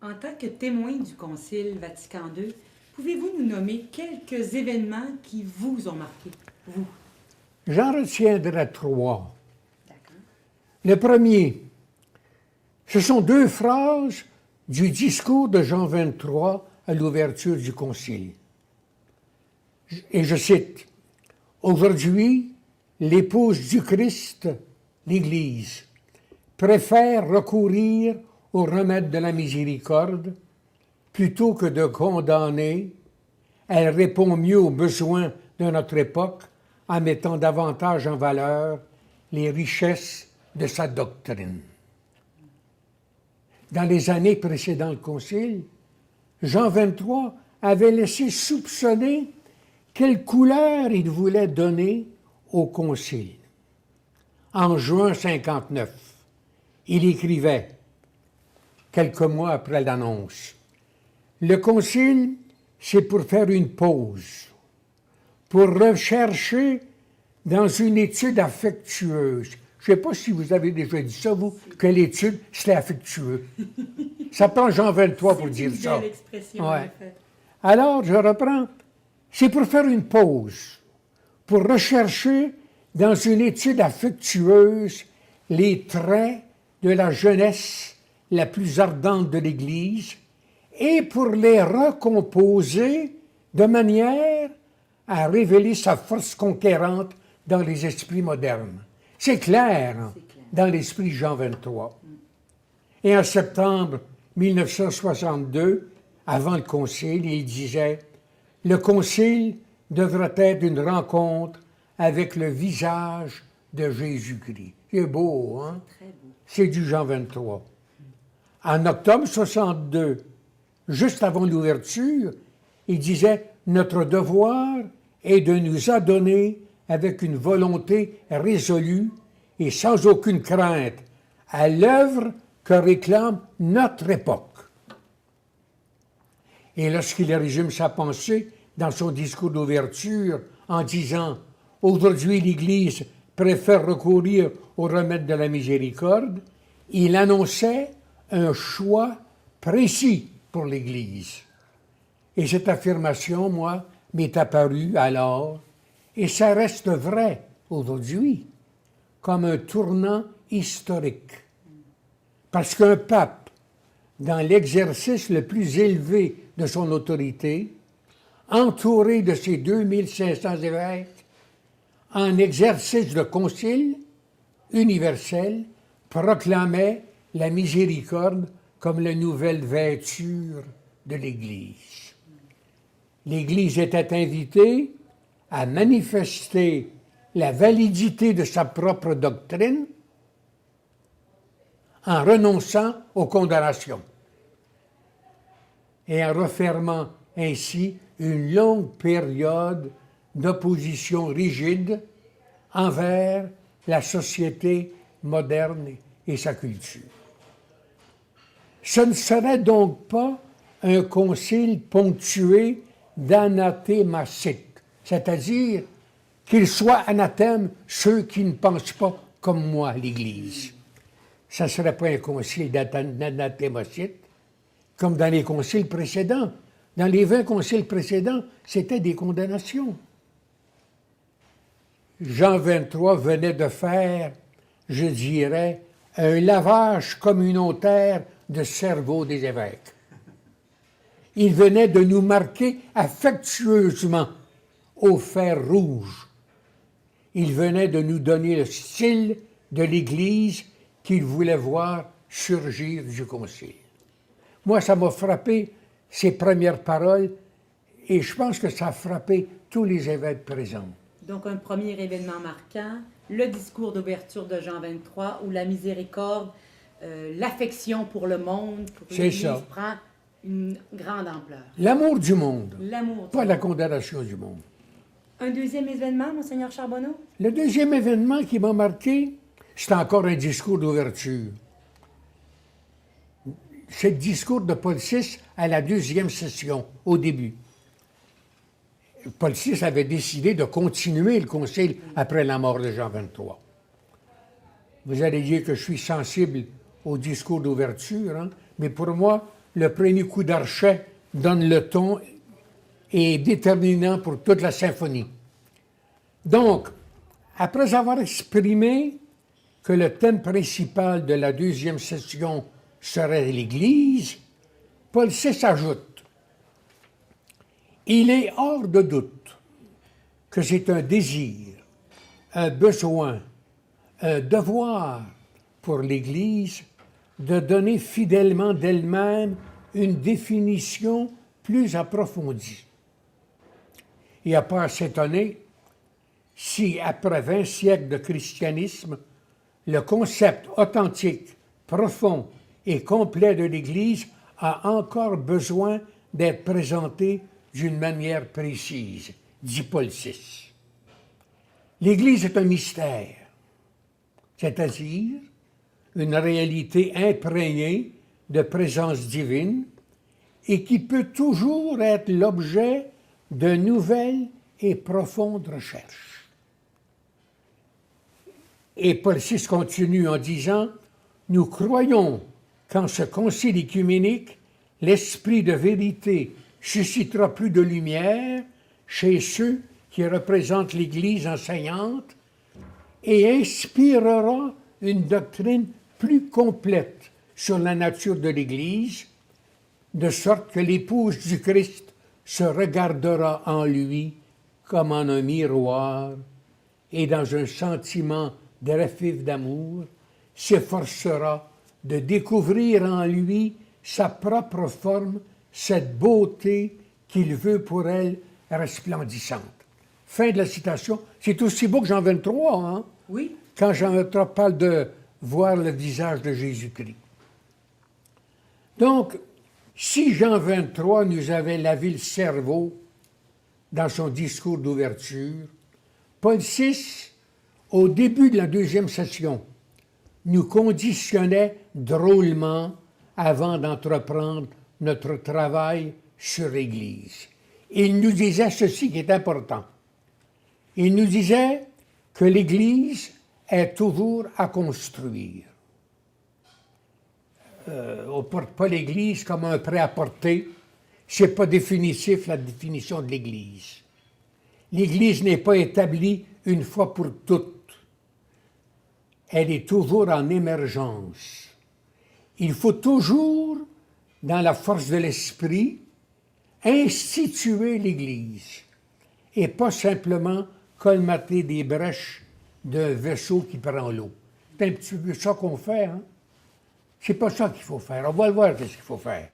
En tant que témoin du Concile Vatican II, pouvez-vous nous nommer quelques événements qui vous ont marqué, vous? J'en retiendrai trois. D'accord. Le premier, ce sont deux phrases du discours de Jean XXIII à l'ouverture du Concile. Et je cite, « Aujourd'hui, l'épouse du Christ, l'Église, préfère recourir au remède de la miséricorde plutôt que de condamner. Elle répond mieux aux besoins de notre époque en mettant davantage en valeur les richesses de sa doctrine. » Dans les années précédant le Concile, Jean XXIII avait laissé soupçonner quelle couleur il voulait donner au Concile. En juin 59, il écrivait, quelques mois après l'annonce, « Le Concile, c'est pour faire une pause, pour rechercher dans une étude affectueuse. » Je ne sais pas si vous avez déjà dit ça, vous, que l'étude, c'est affectueux. Ça prend Jean XXIII pour dire ça. C'est une belle expression, en effet. Alors, je reprends. C'est pour faire une pause, pour rechercher dans une étude affectueuse les traits de la jeunesse la plus ardente de l'Église et pour les recomposer de manière à révéler sa force conquérante dans les esprits modernes. C'est clair, dans l'esprit Jean XXIII. Et en septembre 1962, avant le Concile, il disait « Le Concile devrait être une rencontre avec le visage de Jésus-Christ. » C'est beau, hein? Très beau. C'est du Jean XXIII. En octobre 62, juste avant l'ouverture, il disait « Notre devoir est de nous adonner avec une volonté résolue et sans aucune crainte à l'œuvre que réclame notre époque. » Et lorsqu'il résume sa pensée dans son discours d'ouverture en disant « Aujourd'hui, l'Église préfère recourir au remède de la miséricorde », il annonçait un choix précis pour l'Église. Et cette affirmation, moi, m'est apparue alors, et ça reste vrai aujourd'hui, comme un tournant historique. Parce qu'un pape, dans l'exercice le plus élevé de son autorité, entouré de ses 2500 évêques, en exercice de concile universel, proclamait la miséricorde comme la nouvelle vêture de l'Église. L'Église était invitée à manifester la validité de sa propre doctrine en renonçant aux condamnations et en refermant ainsi une longue période d'opposition rigide envers la société moderne et sa culture. Ce ne serait donc pas un concile ponctué d'anathémasites, c'est-à-dire qu'il soit anathème ceux qui ne pensent pas comme moi, l'Église. Ça ne serait pas un concile d'anathémasites comme dans les conciles précédents. Dans les 20 conciles précédents, c'était des condamnations. Jean XXIII venait de faire, je dirais, un lavage communautaire de cerveau des évêques. Il venait de nous marquer affectueusement au fer rouge. Il venait de nous donner le style de l'Église qu'il voulait voir surgir du Concile. Moi, ça m'a frappé, ces premières paroles, et je pense que ça a frappé tous les évêques présents. Donc, un premier événement marquant, le discours d'ouverture de Jean XXIII, où la miséricorde, l'affection pour le monde, pour l'Église, prend une grande ampleur. L'amour du monde, L'amour pas la condamnation du monde. Un deuxième événement, Monseigneur Charbonneau? Le deuxième événement qui m'a marqué, c'est encore un discours d'ouverture. C'est le discours de Paul VI à la deuxième session, au début. Paul VI avait décidé de continuer le concile après la mort de Jean XXIII. Vous allez dire que je suis sensible au discours d'ouverture, hein? Mais pour moi, le premier coup d'archet donne le ton et est déterminant pour toute la symphonie. Donc, après avoir exprimé que le thème principal de la deuxième session serait l'Église, Paul VI ajoute « Il est hors de doute que c'est un désir, un besoin, un devoir pour l'Église de donner fidèlement d'elle-même une définition plus approfondie. Il n'y a pas à s'étonner si, après 20 siècles de christianisme, le concept authentique, profond et complet de l'Église a encore besoin d'être présenté d'une manière précise, dit Paul VI. L'Église est un mystère, c'est-à-dire une réalité imprégnée de présence divine et qui peut toujours être l'objet de nouvelles et profondes recherches. Et Paul VI continue en disant « Nous croyons qu'en ce concile œcuménique, l'esprit de vérité suscitera plus de lumière chez ceux qui représentent l'Église enseignante et inspirera une doctrine plus complète sur la nature de l'Église, de sorte que l'épouse du Christ se regardera en lui comme en un miroir et dans un sentiment de d'amour, s'efforcera de découvrir en lui sa propre forme, cette beauté qu'il veut pour elle resplendissante. » Fin de la citation. C'est aussi beau que Jean 23, hein? Oui. Quand Jean 23 parle de voir le visage de Jésus-Christ. Donc, si Jean 23 nous avait lavé le cerveau dans son discours d'ouverture, Paul VI, au début de la deuxième session, nous conditionnait drôlement avant d'entreprendre notre travail sur l'Église. Il nous disait ceci qui est important. Il nous disait que l'Église est toujours à construire. On ne porte pas l'Église comme un prêt-à-porter. Ce n'est pas définitif, la définition de l'Église. L'Église n'est pas établie une fois pour toutes. Elle est toujours en émergence. Il faut toujours, dans la force de l'esprit, instituer l'Église et pas simplement colmater des brèches d'un vaisseau qui prend l'eau. C'est un petit peu ça qu'on fait, hein? C'est pas ça qu'il faut faire. On va le voir, qu'est-ce qu'il faut faire.